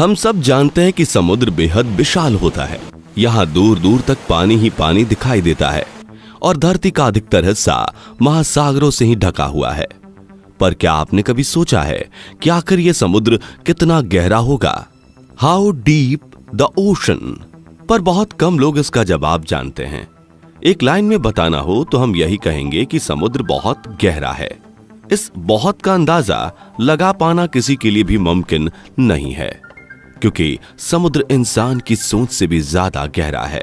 हम सब जानते हैं कि समुद्र बेहद विशाल होता है। यहाँ दूर दूर तक पानी ही पानी दिखाई देता है और धरती का अधिकतर हिस्सा महासागरों से ही ढका हुआ है। पर क्या आपने कभी सोचा है कि आखिर यह समुद्र कितना गहरा होगा? How deep the ocean? पर बहुत कम लोग इसका जवाब जानते हैं। एक लाइन में बताना हो तो हम यही कहेंगे कि समुद्र बहुत गहरा है। इस बहुत का अंदाजा लगा पाना किसी के लिए भी मुमकिन नहीं है, क्योंकि समुद्र इंसान की सोच से भी ज्यादा गहरा है।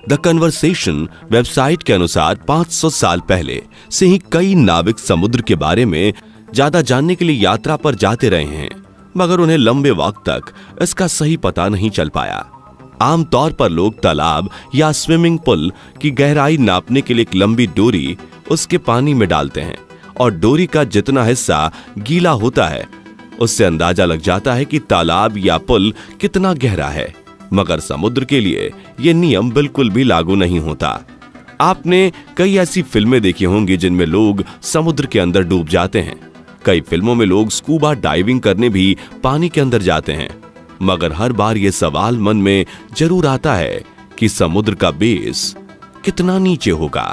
द कन्वर्सेशन वेबसाइट के अनुसार 500 साल पहले से ही कई नाविक समुद्र के बारे में ज्यादा जानने के लिए यात्रा पर जाते रहे हैं, मगर उन्हें लंबे वक्त तक इसका सही पता नहीं चल पाया। आमतौर पर लोग तालाब या स्विमिंग पूल की गहराई नापने के लिए एक लंबी डोरी उसके पानी में डालते हैं और डोरी का जितना हिस्सा गीला होता है उससे अंदाजा लग जाता है कि तालाब या पुल कितना गहरा है। मगर समुद्र के लिए यह नियम बिल्कुल भी लागू नहीं होता। आपने कई ऐसी फिल्में देखी होंगी जिनमें लोग समुद्र के अंदर डूब जाते हैं। कई फिल्मों में लोग स्कूबा डाइविंग करने भी पानी के अंदर जाते हैं, मगर हर बार यह सवाल मन में जरूर आता है कि समुद्र का बेस कितना नीचे होगा।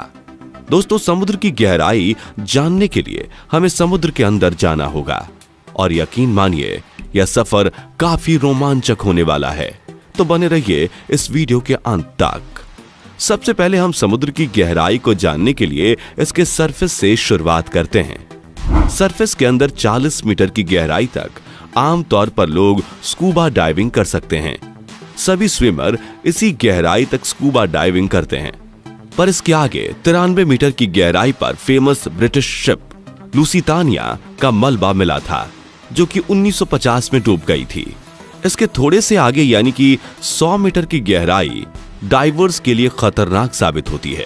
दोस्तों, समुद्र की गहराई जानने के लिए हमें समुद्र के अंदर जाना होगा और यकीन मानिए यह सफर काफी रोमांचक होने वाला है। तो बने रहिए इस वीडियो के अंत तक। सबसे पहले हम समुद्र की गहराई को जानने के लिए इसके सरफेस से शुरुआत करते हैं। सरफेस के अंदर 40 मीटर की गहराई तक आमतौर पर लोग स्कूबा डाइविंग कर सकते हैं। सभी स्विमर इसी गहराई तक स्कूबा डाइविंग करते हैं। पर इसके आगे 93 मीटर की गहराई पर फेमस ब्रिटिश शिप लुसितानिया का मलबा मिला था, जो कि 1950 में डूब गई थी। इसके थोड़े से आगे यानी कि 100 मीटर की गहराई डाइवर्स के लिए खतरनाक साबित होती है,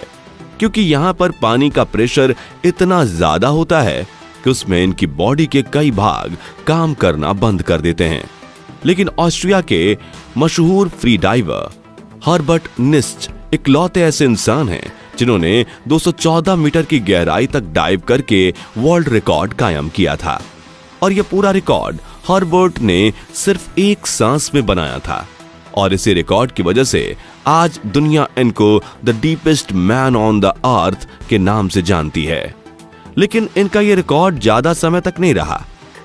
क्योंकि यहाँ पर पानी का प्रेशर इतना ज्यादा होता है कि उसमें इनकी बॉडी के कई भाग काम करना बंद कर देते हैं। लेकिन ऑस्ट्रिया के मशहूर फ्री डाइवर हर्बर्ट निस्ट इकलौते ऐसे इंसान हैं जिन्होंने 214 मीटर की गहराई तक डाइव करके वर्ल्ड रिकॉर्ड कायम किया था। और यह पूरा रिकॉर्ड हर्बर्ट ने सिर्फ एक सांस में बनाया था और इसी रिकॉर्ड की वजह से आज दुनिया इनको the deepest man on the earth के नाम से जानती है। लेकिन इनका यह रिकॉर्ड ज्यादा समय तक नहीं रहा।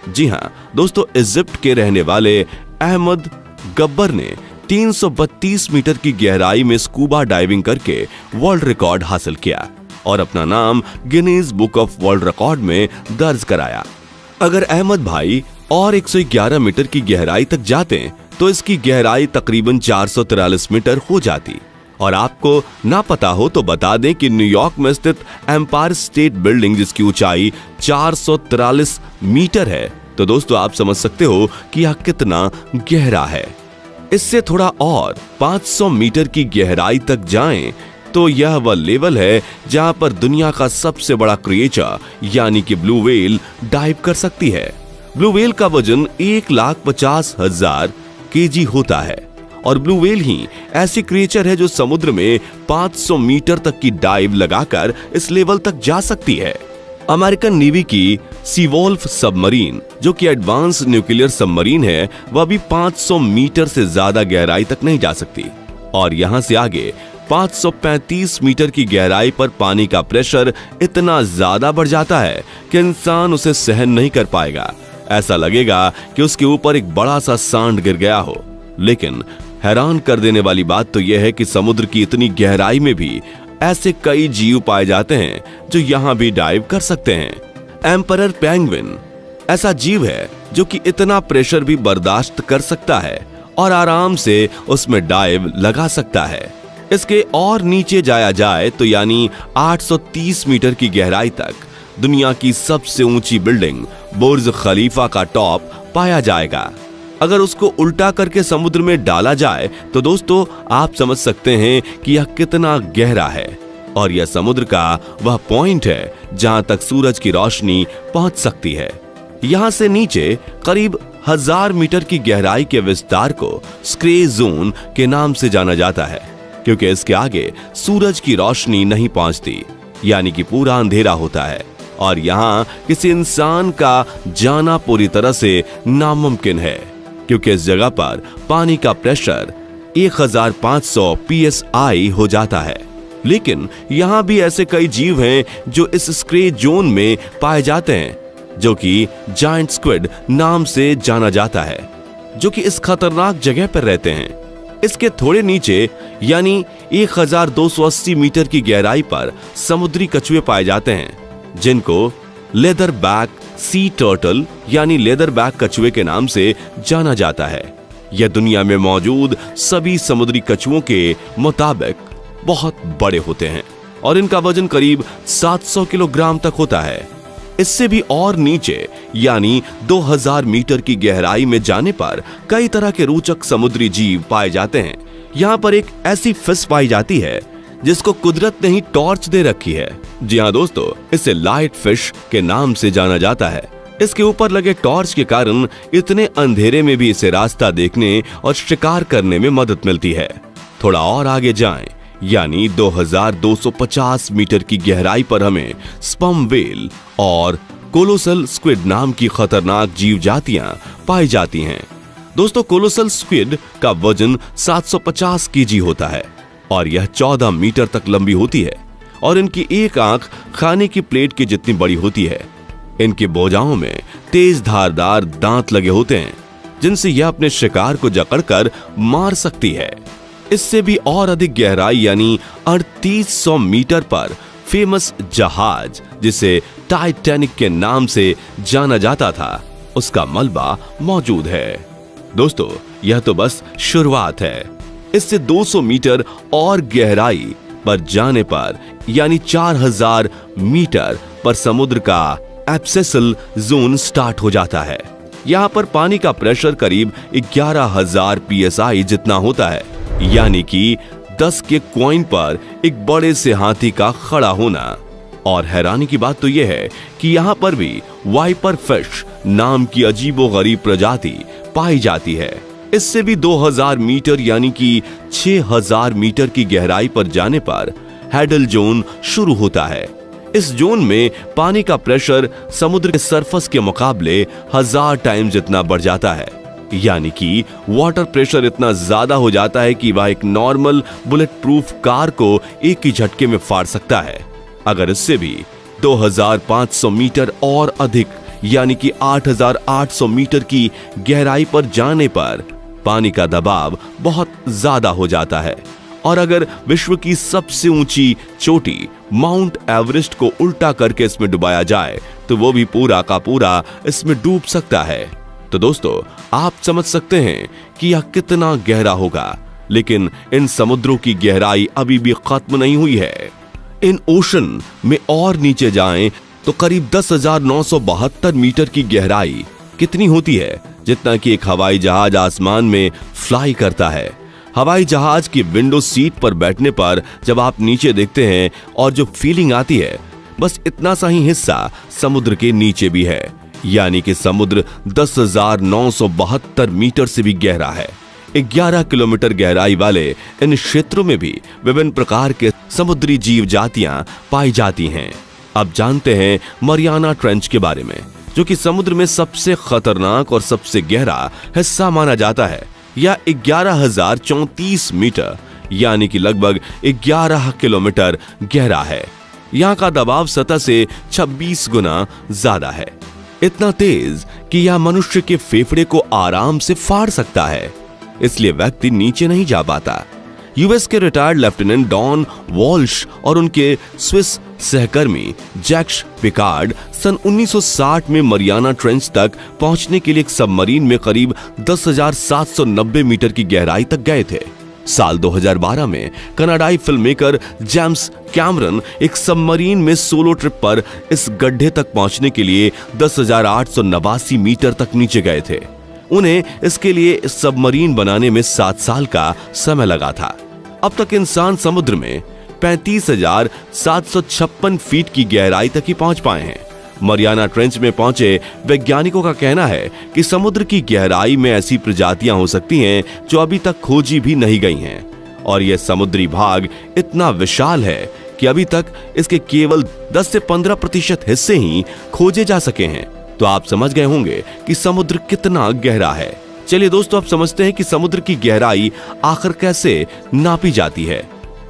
जी हां दोस्तों, इजिप्ट के रहने वाले अहमद गब्बर ने 332 मीटर की गहराई में स्कूबा डाइविंग करके वर्ल्ड रिकॉर्ड हासिल किया और अपना नाम Guinness book of world record में दर्ज कराया। अगर अहमद भाई और 111 मीटर की गहराई तक जाते तो इसकी गहराई तकरीबन 443 मीटर हो जाती। और आपको ना पता हो तो बता दें कि न्यूयॉर्क में स्थित एम्पायर स्टेट बिल्डिंग, जिसकी ऊंचाई 443 मीटर है, तो दोस्तों आप समझ सकते हो कि यह कितना गहरा है। इससे थोड़ा और 500 मीटर की गहराई तक जाएं तो यह वह लेवल है जहां पर दुनिया का सबसे बड़ा क्रिएचर यानी कि ब्लू व्हेल डाइव कर सकती है। ब्लू व्हेल का वजन 1,50,000 केजी होता है और ब्लू व्हेल ही ऐसी क्रिएचर है जो समुद्र में 500 मीटर तक की डाइव लगाकर इस लेवल तक जा सकती है। अमेरिकन नेवी की सीवोल्फ सबमरीन, जो कि एडवांस न्यूक्लियर सबमरीन है, वह भी 500 मीटर से ज्यादा गहराई तक नहीं जा सकती। और यहां से आगे 535 मीटर की गहराई पर पानी का प्रेशर इतना ज्यादा बढ़ जाता है कि इंसान उसे सहन नहीं कर पाएगा। ऐसा लगेगा कि उसके ऊपर एक बड़ा सा सांड गिर गया हो। लेकिन हैरान कर देने वाली बात तो यह है कि समुद्र की इतनी गहराई में भी ऐसे कई जीव पाए जाते हैं जो यहां भी डाइव कर सकते हैं। एम्परर पेंगुइन ऐसा जीव है जो कि इतना प्रेशर भी बर्दाश्त कर सकता है और आराम से उसमें डाइव लगा सकता है। इसके और नीचे जाया जाए तो यानी 830 मीटर की गहराई तक दुनिया की सबसे ऊंची बिल्डिंग बुर्ज खलीफा का टॉप पाया जाएगा। अगर उसको उल्टा करके समुद्र में डाला जाए तो दोस्तों आप समझ सकते हैं कि यह कितना गहरा है। और यह समुद्र का वह पॉइंट है जहां तक सूरज की रोशनी पहुंच सकती है। यहां से नीचे करीब 1000 मीटर की गहराई के विस्तार को स्क्रे जोन के नाम से जाना जाता है, क्योंकि इसके आगे सूरज की रोशनी नहीं पहुंचती, यानी कि पूरा अंधेरा होता है और यहाँ किसी इंसान का जाना पूरी तरह से नामुमकिन है। क्योंकि इस जगह पर पानी का प्रेशर 1500 psi हो जाता है। लेकिन यहाँ भी ऐसे कई जीव हैं जो इस स्क्रे जोन में पाए जाते हैं, जो कि जायंट स्क्विड नाम से जाना जाता है, जो कि इस खतरनाक जगह पर रहते हैं। इसके थोड़े नीचे यानी 1280 मीटर की गहराई पर समुद्री कछुए पाए जाते हैं, जिनको लेदर बैक सी टर्टल यानी लेदर बैक कछुए के नाम से जाना जाता है। यह दुनिया में मौजूद सभी समुद्री कछुओं के मुताबिक बहुत बड़े होते हैं और इनका वजन करीब 700 किलोग्राम तक होता है। इससे भी और नीचे यानी 2000 मीटर की गहराई में जाने पर कई तरह के रोचक समुद्री जीव पाए जाते हैं। यहाँ पर एक ऐसी फिश पाई जाती है जिसको कुदरत ने ही टॉर्च दे रखी है। जी हाँ दोस्तों, इसे लाइट फिश के नाम से जाना जाता है। इसके ऊपर लगे टॉर्च के कारण इतने अंधेरे में भी इसे रास्ता देखने और शिकार करने में मदद मिलती है। थोड़ा और आगे जाएं यानी 2250 मीटर की गहराई पर हमें स्पर्म व्हेल और कोलोसल स्क्विड नाम की खतरनाक जीव जातियां पाई जाती हैं। दोस्तों, कोलोसल स्क्विड का वजन 750 केजी होता है और यह 14 मीटर तक लंबी होती है और इनकी एक आंख खाने की प्लेट की जितनी बड़ी होती है। इनके भुजाओं में तेज धारदार दांत लगे होते हैं, जिनसे यह अपने शिकार को जकड़कर मार सकती है। इससे भी और अधिक गहराई यानी 3800 मीटर पर फेमस जहाज, जिसे टाइटैनिक के नाम से जाना जाता था, उसका मलबा मौजूद है। दोस्तों, यह तो बस शुरुआत है। इससे 200 मीटर और गहराई पर जाने पर यानी 4000 मीटर पर समुद्र का एब्सेसल जोन स्टार्ट हो जाता है। यहाँ पर पानी का प्रेशर करीब 11000 psi जितना होता है, यानी कि 10 के कॉइन पर एक बड़े से हाथी का खड़ा होना। और हैरानी की बात तो यह है कि यहाँ पर भी वाइपर फिश नाम की अजीबोगरीब प्रजाति पाई जाती है। इससे भी 2000 मीटर यानी कि 6000 मीटर की गहराई पर जाने पर हैडल जोन शुरू होता है। इस जोन में पानी का प्रेशर समुद्र के सरफेस के मुकाबले 1000 टाइम जितना बढ़ जाता है, यानी कि वाटर प्रेशर इतना ज्यादा हो जाता है कि वह एक नॉर्मल बुलेट प्रूफ कार को एक ही झटके में फाड़ सकता है। अगर इससे भी 2500 मीटर और अधिक यानी कि 8800 मीटर की गहराई पर जाने पर पानी का दबाव बहुत ज्यादा हो जाता है और अगर विश्व की सबसे ऊंची चोटी माउंट एवरेस्ट को उल्टा करके इसमें डुबाया जाए तो वो भी पूरा का पूरा इसमें डूब सकता है। तो दोस्तों, आप समझ सकते हैं कि यह कितना गहरा होगा, लेकिन इन समुद्रों की गहराई अभी भी खत्म नहीं हुई है। इन ओशन में और नीचे जाएं तो करीब 10,972 मीटर की गहराई कितनी होती है, जितना कि एक हवाई जहाज आसमान में फ्लाई करता है। हवाई जहाज की विंडो सीट पर बैठने पर जब आप नीचे देखते हैं और जो फीलिंग आती है, बस इतना सा ही हिस्सा समुद्र के नीचे भी है, यानी कि समुद्र 10,972 मीटर से भी गहरा है। 11 किलोमीटर गहराई वाले इन क्षेत्रों में भी विभिन्न प्रकार के समुद्री जीव जातियां पाई जाती हैं। अब जानते हैं मरियाना ट्रेंच के बारे में, जो कि समुद्र में सबसे खतरनाक और सबसे गहरा हिस्सा माना जाता है। यह 11,034 मीटर यानी कि लगभग 11 किलोमीटर गहरा है। यहाँ का दबाव सतह से 26 गुना ज्यादा है, इतना तेज कि यह मनुष्य के फेफड़े को आराम से फाड़ सकता है, इसलिए व्यक्ति नीचे नहीं जा पाता। यूएस के रिटायर्ड लेफ्टिनेंट डॉन वॉल्श और उनके स्विस सहकर्मी जैक्स पिकार्ड सन 1960 में मरियाना ट्रेंच तक पहुंचने के लिए एक सबमरीन में करीब 10,790 मीटर की गहराई तक गए थे। साल 2012 में कनाडाई फिल्ममेकर जेम्स कैमरन एक सबमरीन में सोलो ट्रिप पर इस गड्ढे तक पहुंचने के लिए 10,889 मीटर तक नीचे गए थे। उन्हें इसके लिए सबमरीन बनाने में 7 साल का समय लगा था। अब तक इंसान समुद्र में 35,756 फीट की गहराई तक ही पहुंच पाए हैं। मरियाना ट्रेंच में पहुंचे वैज्ञानिकों का कहना है कि समुद्र की गहराई में ऐसी प्रजातियां हो सकती हैं जो अभी तक खोजी भी नहीं गई हैं, और यह समुद्री भाग इतना विशाल है कि अभी तक इसके केवल 10 से 15% हिस्से ही खोजे जा सके हैं। तो आप समझ गए होंगे कि समुद्र कितना गहरा है। चलिए दोस्तों, अब समझते हैं कि समुद्र की गहराई आखिर कैसे नापी जाती है।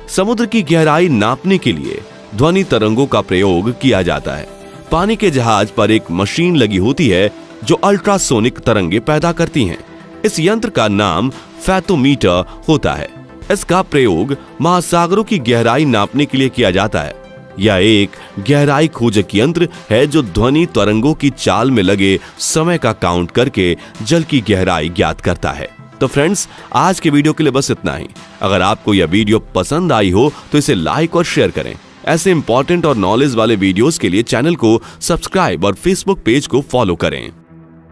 समुद्र की गहराई नापने के लिए ध्वनि तरंगों का प्रयोग किया जाता है। पानी के जहाज पर एक मशीन लगी होती है जो अल्ट्रासोनिक तरंगे पैदा करती हैं। इस यंत्र का नाम फैथोमीटर होता है। इसका प्रयोग महासागरों की गहराई नापने के लिए किया जाता है। यह एक गहराई खोजक यंत्र है जो ध्वनि तरंगों की चाल में लगे समय का काउंट करके जल की गहराई ज्ञात करता है। तो फ्रेंड्स, आज के वीडियो के लिए बस इतना ही। अगर आपको यह वीडियो पसंद आई हो तो इसे लाइक और शेयर करें। ऐसे इंपॉर्टेंट और नॉलेज वाले वीडियोस के लिए चैनल को सब्सक्राइब और फेसबुक पेज को फॉलो करें।